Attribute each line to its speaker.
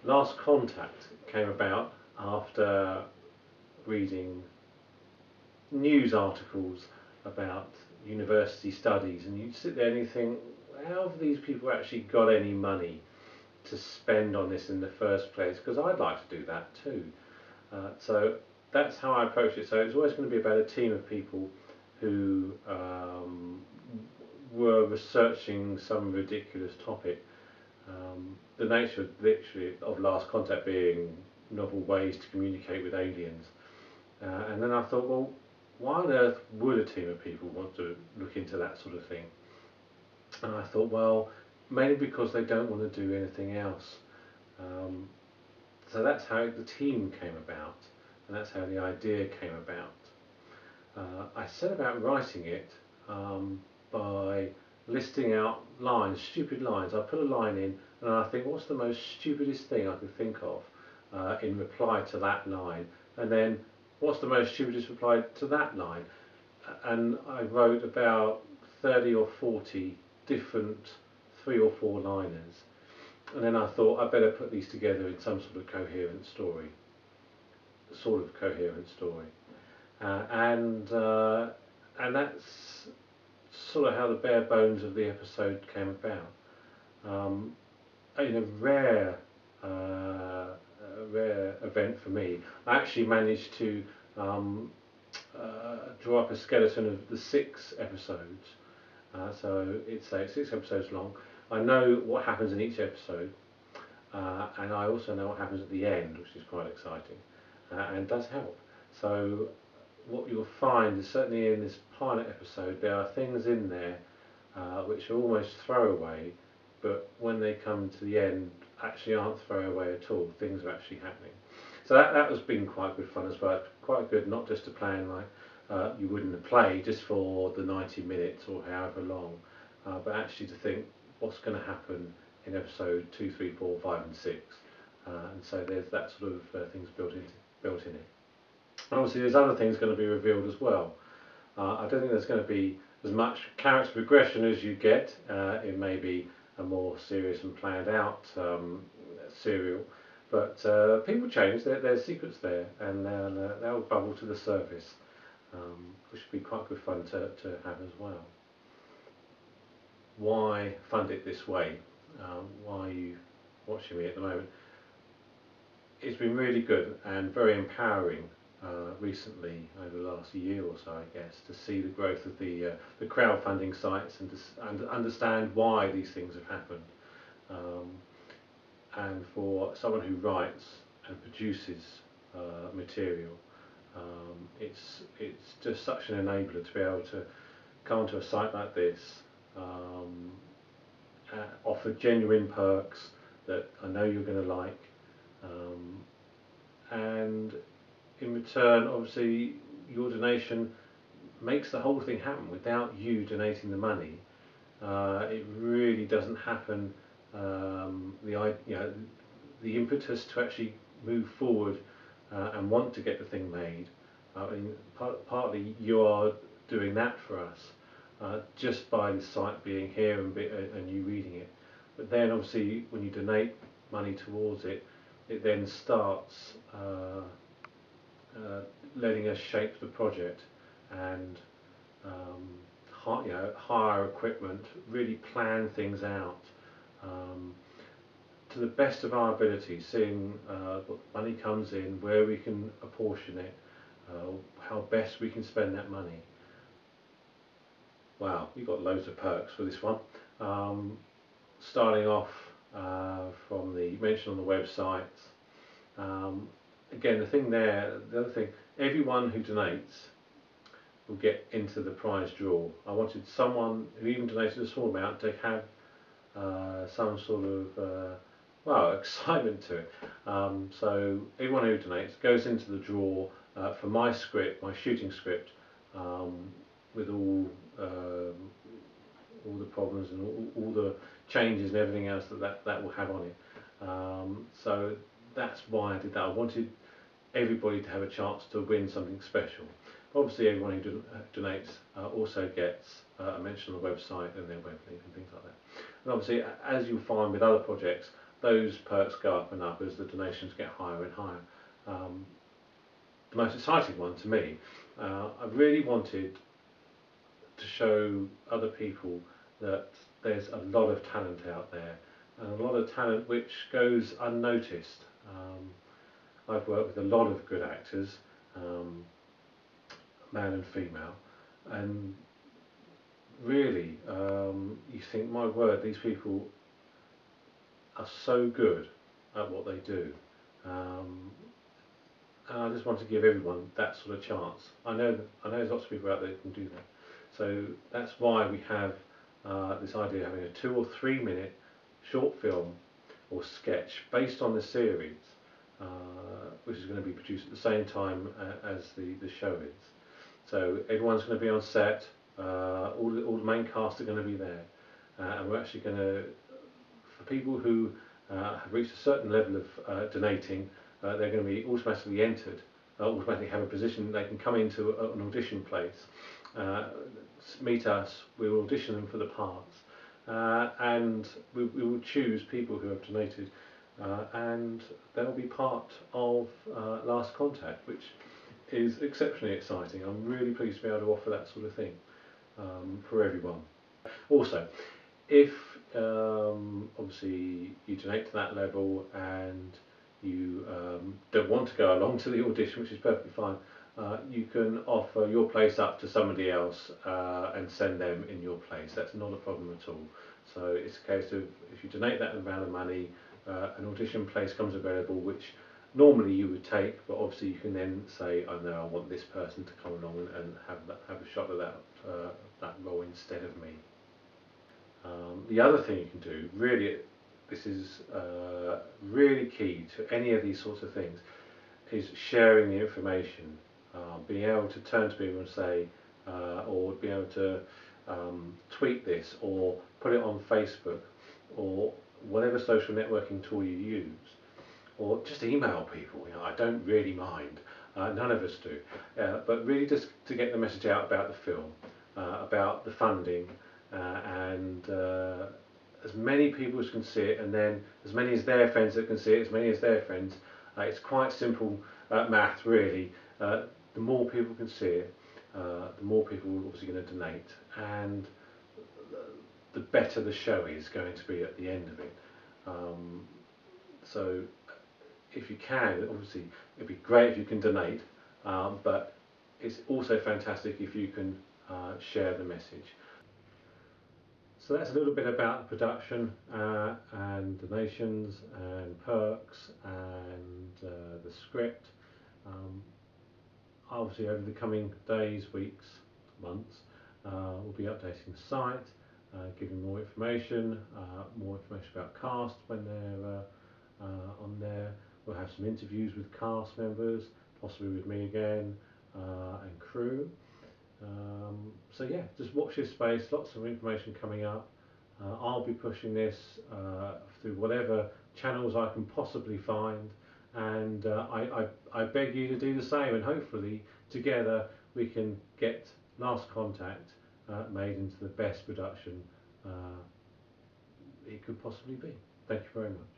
Speaker 1: Last Contact came about after reading news articles about university studies, and you sit there and you think, how have these people actually got any money to spend on this in the first place? Because I'd like to do that too. So that's how I approach it. So it's always going to be about a team of people who were researching some ridiculous topic. The nature literally of Last Contact being novel ways to communicate with aliens. And then I thought, well, why on earth would a team of people want to look into that sort of thing? And I thought, well, mainly because they don't want to do anything else. So that's how the team came about, and that's how the idea came about. I set about writing it by listing out lines, stupid lines. I put a line in and I think, what's the most stupidest thing I could think of in reply to that line? And then, what's the most stupidest reply to that line? And I wrote about 30 or 40 different 3 or 4 liners. And then I thought I'd better put these together in some sort of coherent story. And that's sort of how the bare bones of the episode came about. In a rare event for me, I actually managed to draw up a skeleton of the 6 episodes. So it's 6 episodes long. I know what happens in each episode, and I also know what happens at the end, which is quite exciting, and does help. So what you'll find is, certainly in this pilot episode, there are things in there which are almost throwaway, but when they come to the end actually aren't throwaway at all. Things are actually happening. So that has been quite good fun as well. Quite good not just to plan like you would in a play just for the 90 minutes or however long, but actually to think what's going to happen in episode 2, 3, 4, 5 and 6. And so there's that sort of things built in it. Obviously there's other things going to be revealed as well. I don't think there's going to be as much character progression as you get in maybe a more serious and planned out serial, but people change, there's secrets there, and they'll bubble to the surface, which would be quite good fun to have as well. Why fund it this way? Why are you watching me at the moment? It's been really good and very empowering recently, over the last year or so, I guess, to see the growth of the crowdfunding sites and to understand why these things have happened. And for someone who writes and produces material, it's just such an enabler to be able to come onto a site like this, offer genuine perks that I know you're going to like, and in return, obviously, your donation makes the whole thing happen. Without you donating the money, it really doesn't happen. The impetus to actually move forward and want to get the thing made. Partly you are doing that for us just by the site being here and you reading it. But then, obviously, when you donate money towards it, it then starts letting us shape the project and hire equipment, really plan things out to the best of our ability, seeing what money comes in, where we can apportion it, how best we can spend that money. Wow, you've got loads of perks for this one. Starting off from the mention on the website. Again, the other thing, everyone who donates will get into the prize draw. I wanted someone who even donated a small amount to have some sort of excitement to it. So everyone who donates goes into the draw for my script, my shooting script, with all the problems and all the changes and everything else that will have on it. So that's why I did that. I wanted everybody to have a chance to win something special. Obviously, everyone who donates also gets a mention on the website and their web link and things like that. And obviously, as you'll find with other projects, those perks go up and up as the donations get higher and higher. The most exciting one to me, I really wanted to show other people that there's a lot of talent out there, and a lot of talent which goes unnoticed. I've worked with a lot of good actors, man and female, and really you think, my word, these people are so good at what they do. And I just want to give everyone that sort of chance. I know there's lots of people out there who can do that. So that's why we have this idea of having a 2 or 3 minute short film or sketch based on the series, which is going to be produced at the same time as the show is. So everyone's going to be on set, all the main cast are going to be there, and we're actually going to, for people who have reached a certain level of donating, they're going to be automatically entered, automatically have a position. They can come into an audition place, meet us, we will audition them for the parts, and we will choose people who have donated, and they'll be part of Last Contact, which is exceptionally exciting. I'm really pleased to be able to offer that sort of thing for everyone. Also, if obviously you donate to that level and you don't want to go along to the audition, which is perfectly fine, you can offer your place up to somebody else and send them in your place. That's not a problem at all. So it's a case of, if you donate that amount of money, an audition place comes available, which normally you would take, but obviously you can then say, I know I want this person to come along and have a shot at that role instead of me. The other thing you can do, really, this is really key to any of these sorts of things, is sharing the information. Being able to turn to people and say, or being able to tweet this, or put it on Facebook, or whatever social networking tool you use, or just email people. You know, I don't really mind. None of us do, but really just to get the message out about the film, about the funding, and as many people as can see it, and then as many as their friends that can see it, as many as their friends. It's quite simple math, really. The more people can see it, the more people are obviously going to donate, and the better the show is going to be at the end of it. So if you can, obviously it'd be great if you can donate, but it's also fantastic if you can share the message. So that's a little bit about the production and donations and perks and the script. Obviously over the coming days, weeks, months, we'll be updating the site, giving more information about cast when they're on there. We'll have some interviews with cast members, possibly with me again, and crew. So yeah, just watch this space, lots of information coming up. I'll be pushing this through whatever channels I can possibly find, and I beg you to do the same, and hopefully together we can get Last Contact made into the best production it could possibly be. Thank you very much.